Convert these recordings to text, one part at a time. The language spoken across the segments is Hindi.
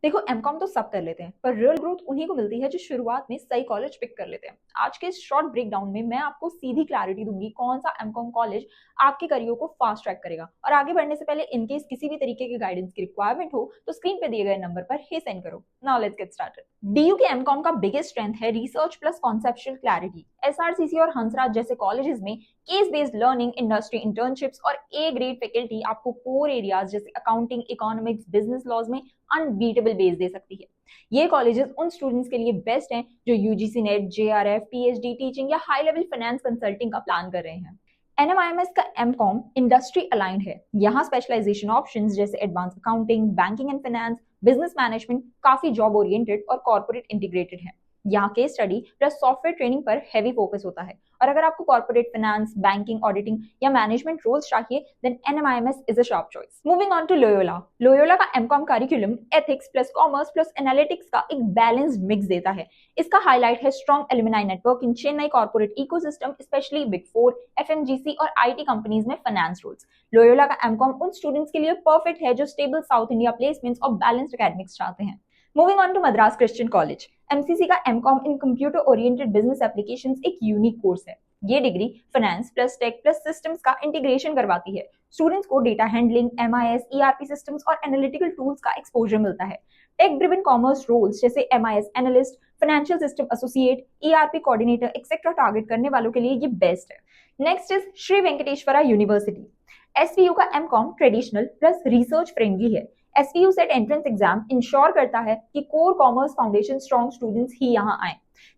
देखो एमकॉम तो सब कर लेते हैं पर रियल ग्रोथ उन्हीं को मिलती है जो शुरुआत में सही कॉलेज पिक कर लेते हैं। आज के इस शॉर्ट ब्रेक डाउन में मैं आपको सीधी क्लैरिटी दूंगी कौन सा एमकॉम कॉलेज आपके करियर को फास्ट ट्रैक करेगा। और आगे बढ़ने से पहले इनकेस किसी भी तरीके के गाइडेंस की रिक्वायरमेंट हो तो स्क्रीन पे दिए गए नंबर पर ही सेंड करो। Now let's get started. DU के एमकॉम का बिगेस्ट स्ट्रेंथ है research plus conceptual clarity. SRCC और हंसराज जैसे कॉलेजेस में case based learning, industry internships और ए ग्रेड फैकल्टी आपको कोर एरियाज जैसे अकाउंटिंग, इकोनॉमिक्स, बिजनेस लॉज में अनबीटेबल बेस दे सकती है। ये कॉलेजेस उन स्टूडेंट्स के लिए बेस्ट हैं जो UGC net, JRF, PhD, teaching या हाई लेवल फाइनेंस कंसल्टिंग का प्लान कर रहे हैं। एनएमआईएमएस का एमकॉम इंडस्ट्री अलाइंड है। यहाँ स्पेशलाइजेशन ऑप्शंस जैसे advance accounting, banking and finance, business management काफी जॉब ओरिएंटेड और कॉर्पोरेट इंटीग्रेटेड है। यहाँ case study plus software training पर हैवी फोकस होता है। और अगर आपको कॉर्पोरेट फाइनेंस, बैंकिंग, ऑडिटिंग या मैनेजमेंट रोल्स चाहिए then NMIMS is a sharp choice. Moving on to Loyola. Loyola का MCom curriculum ethics plus commerce plus analytics का एक बैलेंस्ड मिक्स देता है। इसका हाईलाइट है strong alumni network in Chennai corporate ecosystem, specially big four, FMCG और आईटी कंपनीज में फाइनेंस रोल्स। लोयोला का एमकॉम उन स्टूडेंट्स के लिए परफेक्ट है जो स्टेबल साउथ इंडिया प्लेसमेंट्स और बैलेंस्ड एकेडमिक्स चाहते हैं। Moving on to Madras Christian college. MCC का MCom in computer oriented business applications एक यूनिक कोर्स है। ये degree finance plus tech plus systems का इंटीग्रेशन करवाती है। स्टूडेंट्स को data handling, MIS, ERP systems और एनालिटिकल टूल्स का एक्सपोजर मिलता है। टेक ड्रिवन कॉमर्स रोल्स जैसे MIS analyst, financial system associate, ERP coordinator etcetera target करने वालों के लिए ये बेस्ट है। Next is Shri Venkateshwara university. SVU का MCom traditional plus research friendly है। SVU SET entrance exam ensure करता है कि core commerce foundation strong students ही यहाँ आए।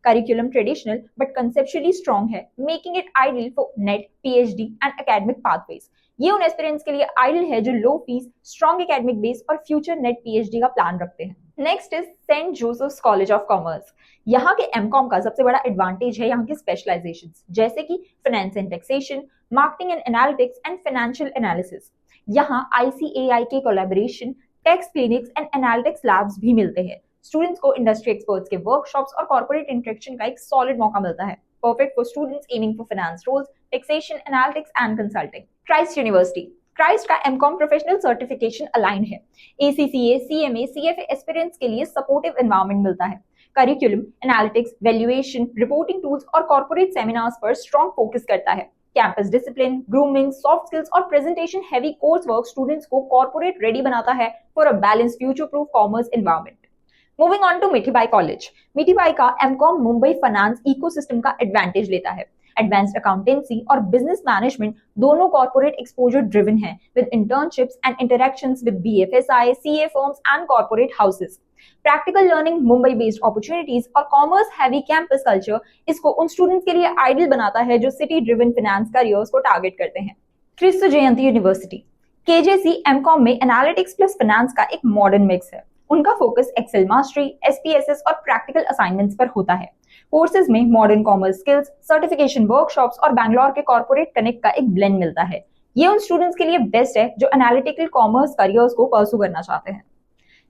Curriculum traditional but conceptually strong है, making it ideal for net, PhD and academic pathways. ये उन एस्पिरेंट्स के लिए आइडियल है जो low fees, strong academic base और फ्यूचर नेट पीएचडी का प्लान रखते हैं। Next is Saint Joseph's College of Commerce. यहाँ के एमकॉम का सबसे बड़ा एडवांटेज है यहाँ के स्पेशलाइजेशंस जैसे कि finance and taxation, marketing and analytics and financial analysis. यहाँ आईसीएआई के collaboration, tax clinics and analytics labs भी मिलते हैं। स्टूडेंट्स को इंडस्ट्री एक्सपर्ट्स के वर्कशॉप्स और कॉर्पोरेट इंटरेक्शन का एक सॉलिड मौका मिलता है। Perfect for students aiming for finance roles, taxation, analytics and consulting. Christ University. Christ का एमकॉम प्रोफेशनल सर्टिफिकेशन अलाइन है। एसीसीए, सीएमए, सीएफए एस्पिरेंट्स के लिए सपोर्टिव एनवायरनमेंट मिलता है। Curriculum analytics, valuation, reporting tools और कॉर्पोरेट सेमिनार्स पर स्ट्रॉन्ग फोकस करता है। Campus discipline, grooming, soft skills और presentation heavy course work students को कॉर्पोरेट रेडी बनाता है for a balance future proof commerce environment. Moving on to Mithibai college. Mithibai का एमकॉम मुंबई फाइनेंस इकोसिस्टम का एडवांटेज लेता है। एडवांस्ड अकाउंटेंसी और बिजनेस मैनेजमेंट दोनों कॉर्पोरेट एक्सपोजर ड्रिवन है with internships and interactions with BFSI, CA firms and corporate houses. Practical learning, Mumbai based opportunities और कॉमर्स हैवी कैंपस कल्चर इसको उन स्टूडेंट्स के लिए आइडियल बनाता है जो सिटी ड्रिवन फाइनेंस करियर्स को टारगेट करते हैं। क्रिस्तु जयंती यूनिवर्सिटी। केजेसी एमकॉम में एनालिटिक्स प्लस फाइनेंस का एक मॉडर्न मिक्स है। उनका फोकस एक्सेल मास्टरी, एसपीएसएस और प्रैक्टिकल असाइनमेंट्स पर होता है। कोर्सेज में modern commerce skills, certification workshops और बैंगलोर के कॉर्पोरेट कनेक्ट का एक ब्लेंड मिलता है। ये उन स्टूडेंट्स के लिए बेस्ट है जो एनालिटिकल कॉमर्स करियर्स को परसू करना चाहते हैं।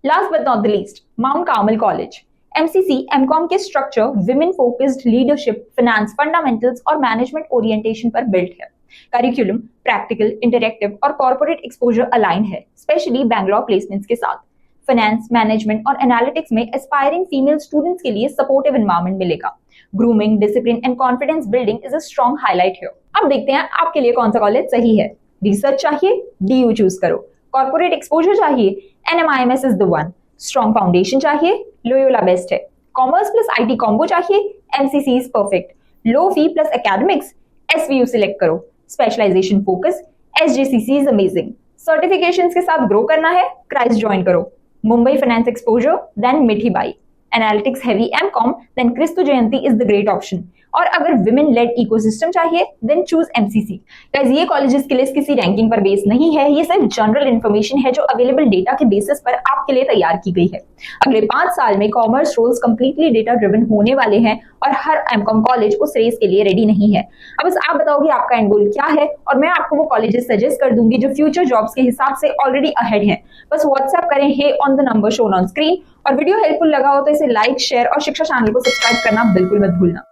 Last but not the least, mount Carmel college. MCC MCom के structure women focused leadership, finance fundamentals और मैनेजमेंट ओरिएंटेशन पर बिल्ट है। करिकुलम प्रैक्टिकल, इंटरैक्टिव और कॉर्पोरेट एक्सपोजर अलाइन है, स्पेशली बैंगलोर प्लेसमेंट्स के साथ। फाइनेंस, मैनेजमेंट और एनालिटिक्स में एस्पायरिंग फीमेल स्टूडेंट्स के लिए सपोर्टिव एनवायरनमेंट मिलेगा। Grooming, discipline and confidence building is a strong highlight here. अब देखते हैं आपके लिए कौन सा कॉलेज सही है। रिसर्च चाहिए, डीयू चूज करो। कॉर्पोरेट एक्सपोजर चाहिए, NMIMS is the one. Strong foundation चाहिए, लोयोला बेस्ट है। कॉमर्स प्लस आईटी कॉम्बो चाहिए, MCC is perfect. Low fee plus academics, SVU select करो। Specialisation focus, SGCC is amazing. Certifications के साथ ग्रो करना है, क्राइस्ट ज्वाइन करो। Mumbai finance exposure, then Mithibai. Analytics heavy MCom, then Kristu Jayanti is the great option. और अगर विमेन लेड इकोसिस्टम चाहिए देन चूज एमसीसी। गाइस, ये कॉलेजेस की लिस्ट किसी रैंकिंग पर बेस नहीं है, ये सिर्फ जनरल इन्फॉर्मेशन है जो अवेलेबल डेटा के बेसिस पर आपके लिए तैयार की गई है। अगले 5 साल में commerce roles completely data driven होने वाले हैं और हर एमकॉम कॉलेज उस रेस के लिए रेडी नहीं है। अब बस आप बताओगे आपका एंड गोल क्या है और मैं आपको वो कॉलेजेस सजेस्ट कर दूंगी जो फ्यूचर जॉब्स के हिसाब से ऑलरेडी अहेड है। बस व्हाट्सएप करें हे on the number shown on screen. और वीडियो हेल्पफुल लगा हो तो इसे लाइक, शेयर और शिक्षा चैनल को सब्सक्राइब करना बिल्कुल मत भूलना।